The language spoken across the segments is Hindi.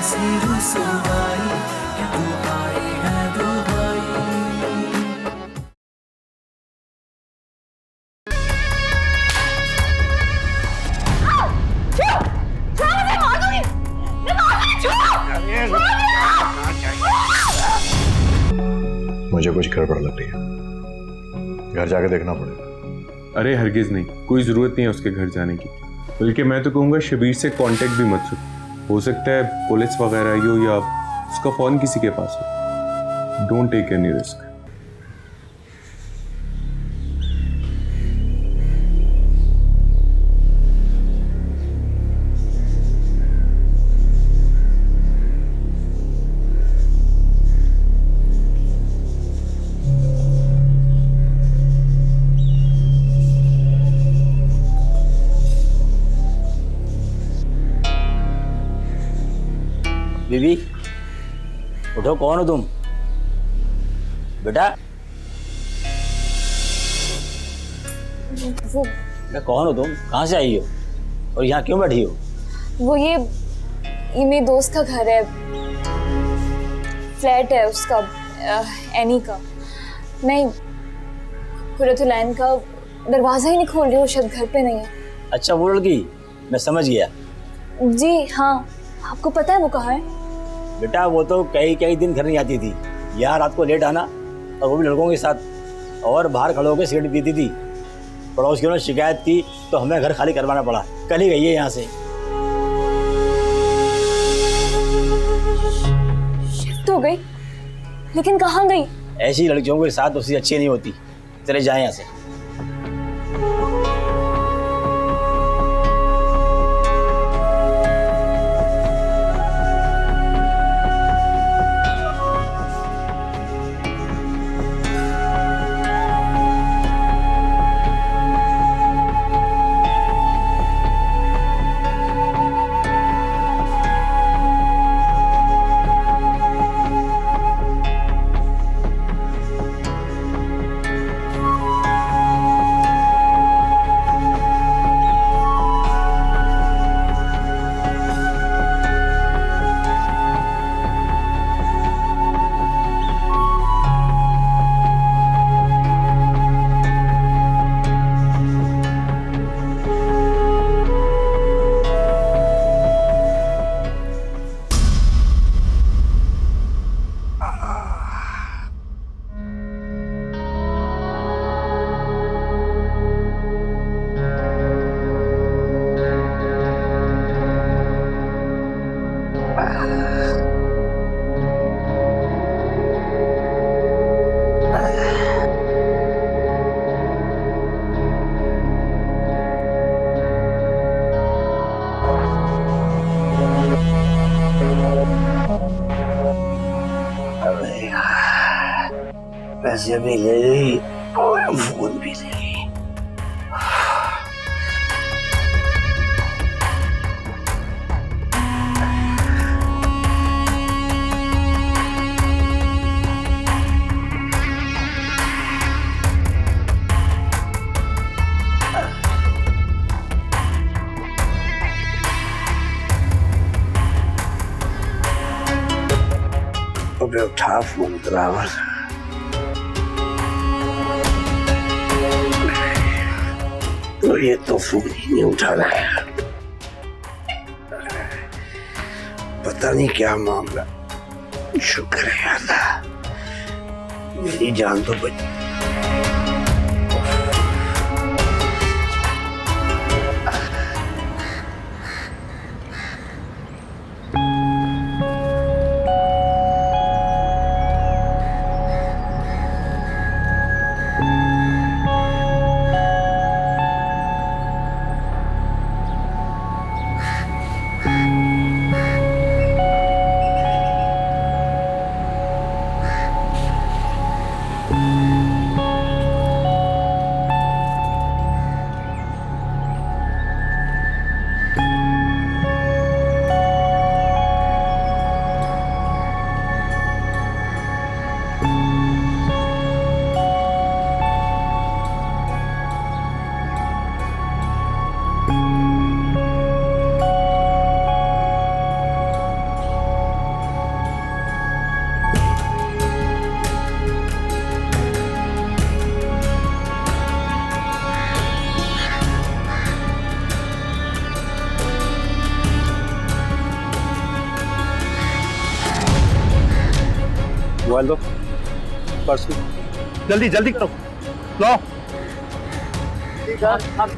ऐसी रुसवाई कि तू आई है दुबई। मुझे कुछ गड़बड़ लग रही है, घर जाके देखना पड़ेगा। अरे हरगिज नहीं, कोई ज़रूरत नहीं है उसके घर जाने की। बल्कि मैं तो कहूँगा शबीर से कांटेक्ट भी मत रखो, हो सकता है पुलिस वगैरह आई हो या उसका फ़ोन किसी के पास हो। Don't take any risk. बीबी उठो, कौन हो तुम? बेटा वो कौन हो तुम? कहाँ से आई हो और यहाँ क्यों बैठी हो? वो ये मेरे दोस्त का घर है, फ्लैट है उसका, एनी का। मैं कुरतुलैन का दरवाज़ा ही नहीं खोल रही हूँ, शायद घर पे नहीं है। अच्छा वो लड़की, मैं समझ गया। जी हाँ, आपको पता है वो कहाँ है? बेटा वो तो कई दिन घर नहीं आती थी, यहाँ रात को लेट आना और वो भी लड़कों के साथ, और बाहर खड़े होकर सिगरेट पीती थी। पड़ोस की उन्होंने शिकायत की तो हमें घर खाली करवाना पड़ा। कल ही गई है यहाँ से। शिफ्ट हो गई? लेकिन कहाँ गई? ऐसी लड़कियों के साथ उसकी अच्छी नहीं होती। चले जाए यहाँ से। पैसे भी ले ली और फोन भी ले ली। अबे उठा फोन बराबर। तो ये तो फोन ही नहीं उठा रहा है, पता नहीं क्या मामला। शुक्र है अल्लाह, मेरी जान तो बची। मोबाइल दो, पर्स दो। जल्दी जल्दी करो, लो। ठीक है।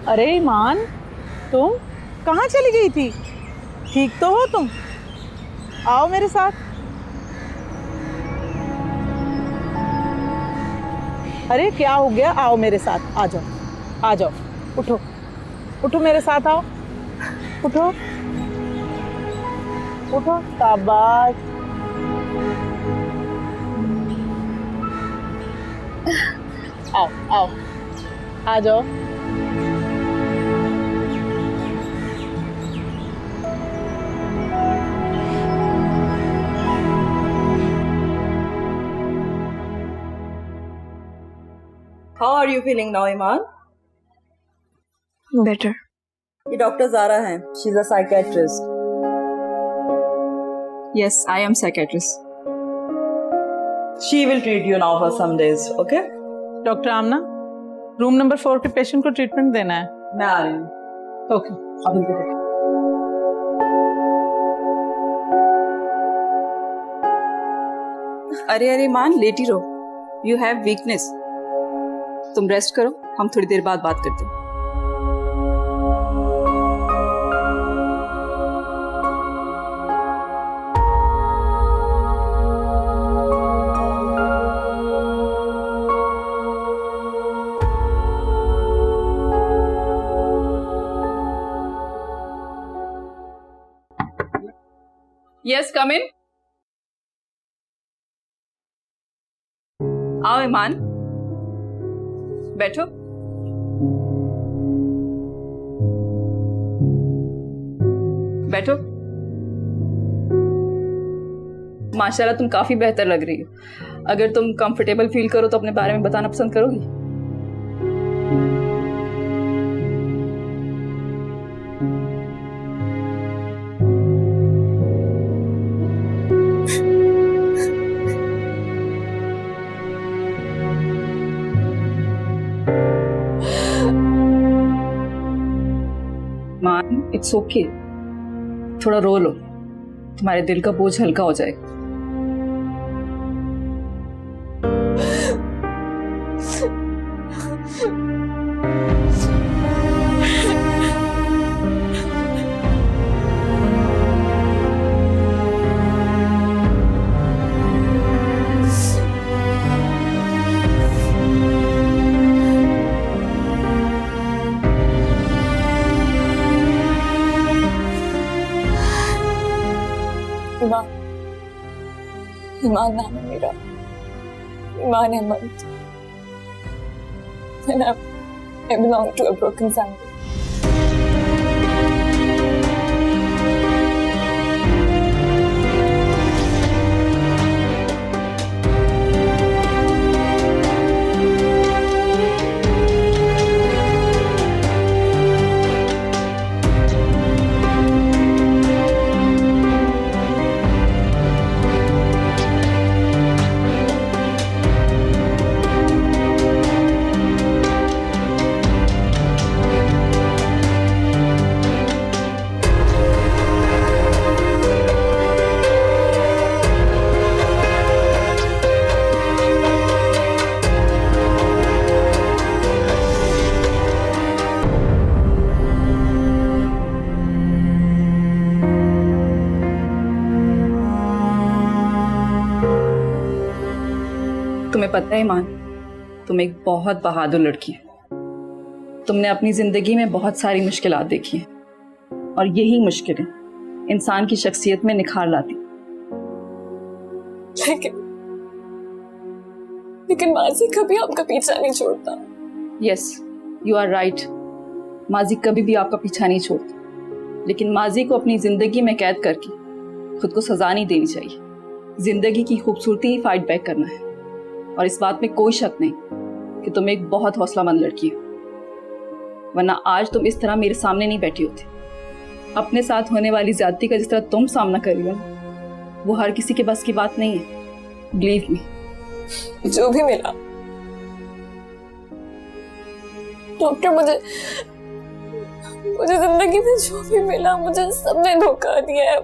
अरे ईमान, तुम कहाँ चली गई थी? ठीक तो हो तुम? आओ मेरे साथ। अरे क्या हो गया? आओ मेरे साथ, आ जाओ, आ जाओ, उठो, उठो मेरे साथ आओ, उठो, उठो, शाबाश। आओ आओ, आ जाओ। How are you feeling now, Iman? Better. ये डॉक्टर ज़ारा हैं. She's a psychiatrist. Yes, I am psychiatrist. She will treat you now for some days, okay? Doctor Amna, room number 4 के पेशेंट को ट्रीटमेंट देना है। मैं आ रही हूँ। ओके। अरे अरे ईमान, लेटी रहो। You have weakness. तुम रेस्ट करो, हम थोड़ी देर बाद बात करते हैं। Yes, come in. आओ ईमान, बैठो। बैठो। माशाल्लाह तुम काफी बेहतर लग रही हो। अगर तुम कंफर्टेबल फील करो तो अपने बारे में बताना पसंद करोगी? मान, इट्स ओके, थोड़ा रो लो, तुम्हारे दिल का बोझ हल्का हो जाएगा। ईमान नाम है मेरा, ईमान Ahmad. And I belong to a broken family. तुम्हें पता है ईमान, तुम एक बहुत बहादुर लड़की है। तुमने अपनी जिंदगी में बहुत सारी मुश्किलात देखी हैं और यही मुश्किलें इंसान की शख्सियत में निखार लाती। लेकिन माजी कभी आपका पीछा नहीं छोड़ता। Yes, you are right. माजी कभी भी आपका पीछा नहीं छोड़ती, लेकिन माजी को अपनी जिंदगी में कैद करके खुद को सजा नहीं देनी चाहिए। जिंदगी की खूबसूरती ही फाइट बैक करना है। और इस बात में कोई शक नहीं कि तुम एक बहुत हौसलामंद लड़की हो, वरना आज तुम इस तरह मेरे सामने नहीं बैठी होती। अपने साथ होने वाली ज्यादती का जिस तरह तुम सामना कर रही हो, वो हर किसी के बस की बात नहीं है। Believe me. जो भी मिला डॉक्टर, मुझे जिंदगी में जो भी मिला मुझे सबने धोखा दिया है।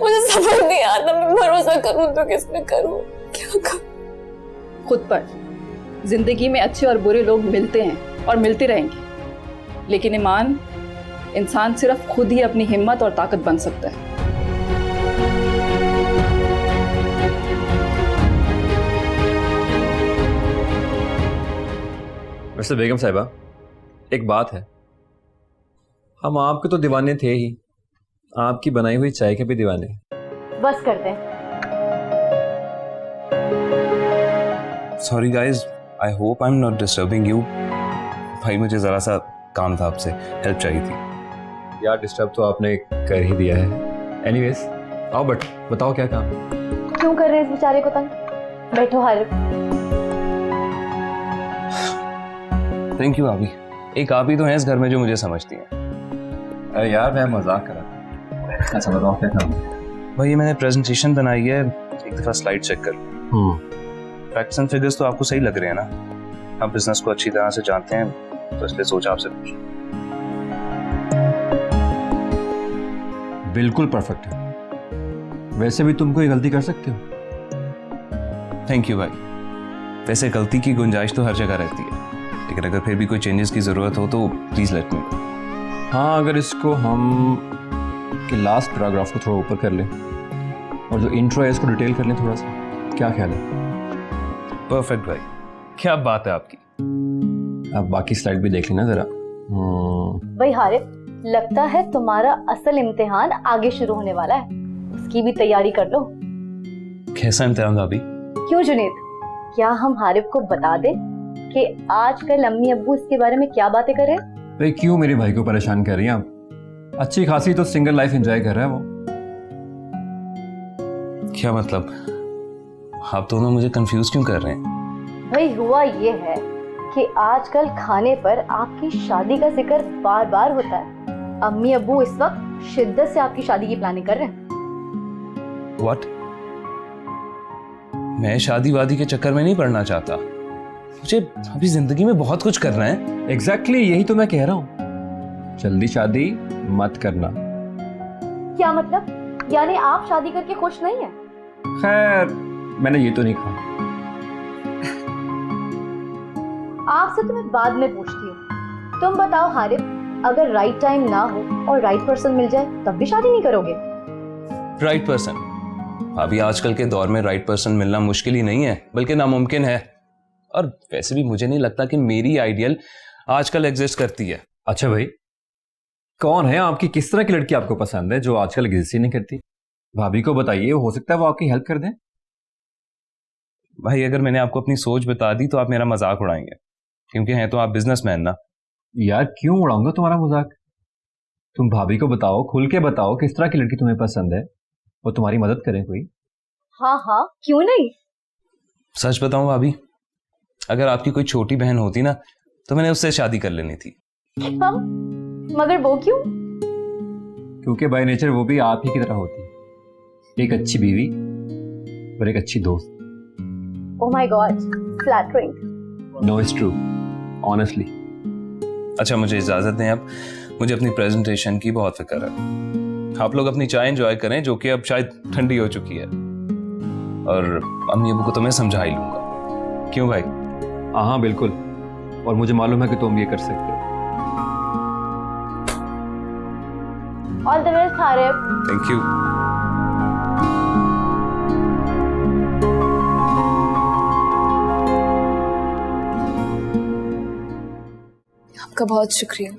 मुझे समझ नहीं आता, मैं भरोसा करूं तो किस पे करूं, क्या करूं? खुद पर। जिंदगी में अच्छे और बुरे लोग मिलते हैं और मिलते रहेंगे, लेकिन ईमान, इंसान सिर्फ खुद ही अपनी हिम्मत और ताकत बन सकता है। वैसे बेगम साहिबा, एक बात है, हम आपके तो दीवाने थे ही, आपकी बनाई हुई चाय के भी दीवाने। बस कर दें। Sorry guys, I hope I am not disturbing you. भाई मुझे जरा सा काम था, आपसे हेल्प चाहिए थी। यार डिस्टर्ब तो आपने कर ही दिया है। एनीवेज, आओ बट बताओ क्या काम। क्यों कर रहे हैं इस बेचारे को तंग? बैठो हारिफ। थैंक यू भाभी। एक आप ही तो हैं इस घर में जो मुझे समझती हैं। अरे यार मैं मजाक कर रहा था। अच्छा बताओ क्या काम। भाई मैंने प्रेजेंटेशन बनाई है, एक दफ़ा स्लाइड चेक कर। फैक्ट्स एंड फिगर्स तो आपको सही लग रहे हैं ना? हम बिजनेस को अच्छी तरह से जानते हैं, तो इसलिए सोचा आपसे पूछूं। बिल्कुल परफेक्ट है। वैसे भी तुम कोई गलती कर सकते हो। थैंक यू भाई। वैसे गलती की गुंजाइश तो हर जगह रहती है, लेकिन अगर फिर भी कोई चेंजेस की ज़रूरत हो तो प्लीज़ लेट मी नो। हाँ, अगर इसको हम कि लास्ट पैराग्राफ को थोड़ा ऊपर कर लें और जो इंट्रो है इसको डिटेल कर लें थोड़ा सा, क्या ख्याल है? परफेक्ट भाई, क्या बात है आपकी। आप बाकी स्लाइड भी देख लेना जरा। भाई हारिफ, लगता है तुम्हारा असल इम्तिहान आगे शुरू होने वाला है, उसकी भी तैयारी कर लो। कैसा इम्तिहान भाभी? क्यों जुनेद, क्या हम हारिफ को बता दें कि आजकल अम्मी अब्बू इसके बारे में क्या बातें कर रहे हैं? भाई क्यों मेरे भाई को परेशान कर रही हैं आप? अच्छी खासी तो सिंगल लाइफ एंजॉय कर रहा है वो। क्या मतलब, आप दोनों मुझे कंफ्यूज क्यों कर रहे हैं? भाई हुआ ये है कि आजकल खाने पर आपकी शादी का जिक्र बार बार होता है। अम्मी अब्बू इस वक्त शिद्दत से आपकी शादी की प्लानिंग कर रहे हैं। What? मैं शादी वादी के चक्कर में नहीं पड़ना चाहता, मुझे अभी जिंदगी में बहुत कुछ करना है। एग्जैक्टली यही तो मैं कह रहा हूँ, जल्दी शादी मत करना। क्या मतलब? यानी आप शादी करके खुश नहीं हैं? खैर मैंने ये तो नहीं कहा। आपसे तो मैं बाद में पूछती हूँ। तुम बताओ हारिफ, अगर राइट टाइम ना हो और राइट पर्सन मिल जाए तब भी शादी नहीं करोगे? Right person? अभी आजकल के दौर में राइट पर्सन मिलना मुश्किल ही नहीं है, बल्कि नामुमकिन है। और वैसे भी मुझे नहीं लगता कि मेरी आइडियल आजकल एग्जिस्ट करती है। अच्छा भाई, कौन है आपकी, किस तरह की लड़की आपको पसंद है जो आजकल एग्जिस्ट ही नहीं करती? भाभी को बताइए, हो सकता है वो आपकी हेल्प कर दें। भाई अगर मैंने आपको अपनी सोच बता दी तो आप मेरा मजाक उड़ाएंगे, क्योंकि हैं तो आप बिजनेसमैन ना। यार क्यों उड़ाऊंगा तुम्हारा मजाक? तुम भाभी को बताओ, खुल के बताओ किस तरह की लड़की तुम्हें पसंद है, वो तुम्हारी मदद करें कोई। हाँ हाँ, क्यों नहीं। सच बताऊं भाभी, अगर आपकी कोई छोटी बहन होती ना तो मैंने उससे शादी कर लेनी थी। हम? मगर वो क्यों? क्योंकि बाय नेचर वो भी आप ही की तरह होती है, एक अच्छी बीवी और एक अच्छी दोस्त। Oh my god, flattering. No it's true, honestly. अच्छा मुझे इजाजत दें, अब मुझे अपनी प्रेजेंटेशन की बहुत फिक्र है। आप लोग अपनी चाय एंजॉय करें, जो कि अब शायद ठंडी हो चुकी है, और अम्मी अब्बू को तो मैं समझा ही लूंगा। क्यों भाई? हाँ बिल्कुल, और मुझे मालूम है कि तुम ये कर सकते हो। All the best Haris. Thank you. आपका बहुत शुक्रिया।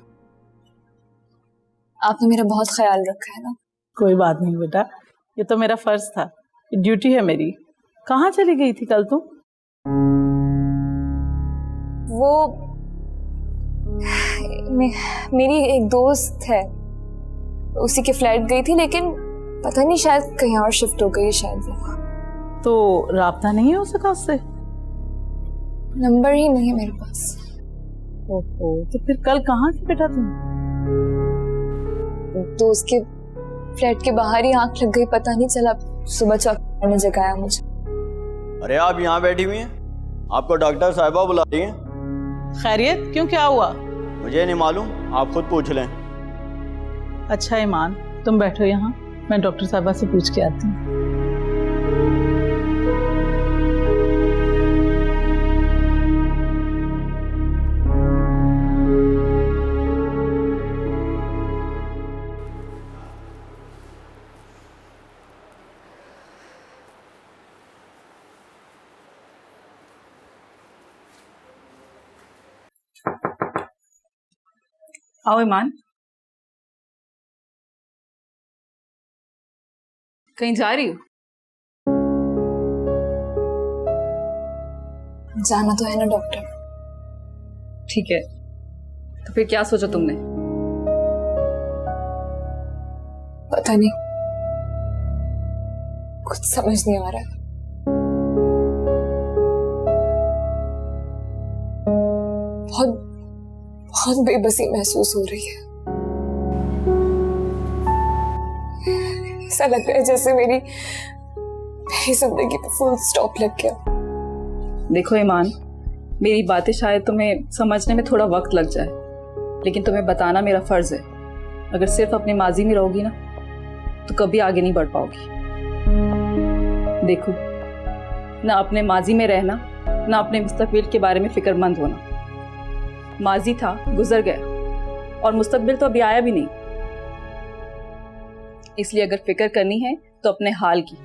आपने मेरा बहुत ख्याल रखा है ना। कोई बात नहीं बेटा, ये तो मेरा फर्ज था, ये ड्यूटी है मेरी। कहाँ चली गई थी कल तुम? वो मेरी एक दोस्त है, उसी के फ्लैट गई थी, लेकिन पता नहीं शायद कहीं और शिफ्ट हो गई है शायद वो। तो राब्ता नहीं हो सका उससे? नंबर ही नहीं मेरे पास। ओहो, तो फिर कल कहाँ थी बेटा तुम? तो उसके फ्लैट के बाहर ही आंख लग गई, पता नहीं चला। सुबह चौक ने जगाया मुझे। अरे आप यहाँ बैठी हुई हैं, आपको डॉक्टर साहिबा बुला रही हैं। खैरियत, क्यों, क्या हुआ? मुझे नहीं मालूम, आप खुद पूछ लें। अच्छा ईमान, तुम बैठो यहाँ, मैं डॉक्टर साहिबा से पूछ के आती हूँ। आओ ईमान। कहीं जा रही हो? जाना तो है ना डॉक्टर। ठीक है, तो फिर क्या सोचा तुमने? पता नहीं, कुछ समझ नहीं आ रहा। बहुत बहुत बेबसी महसूस हो रही है। ऐसा लग रहा है जैसे मेरी जिंदगी पे फुल स्टॉप लग गया। देखो ईमान, मेरी बातें शायद तुम्हें समझने में थोड़ा वक्त लग जाए, लेकिन तुम्हें बताना मेरा फर्ज है। अगर सिर्फ अपने माजी में रहोगी ना तो कभी आगे नहीं बढ़ पाओगी। देखो, ना अपने माजी में रहना, ना अपने मुस्तकबिल के बारे में फिक्रमंद होना। माजी था, गुजर गया, और मुस्तकबिल तो अभी आया भी नहीं। इसलिए अगर फिक्र करनी है तो अपने हाल की,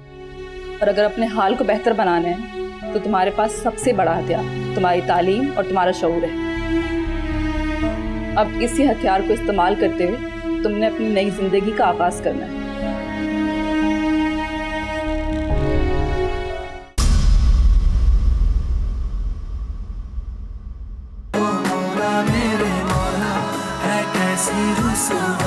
और अगर अपने हाल को बेहतर बनाना है तो तुम्हारे पास सबसे बड़ा हथियार तुम्हारी तालीम और तुम्हारा शऊर है। अब इसी हथियार को इस्तेमाल करते हुए तुमने अपनी नई जिंदगी का आगाज करना है। मेरे मौला है कैसी रुसवा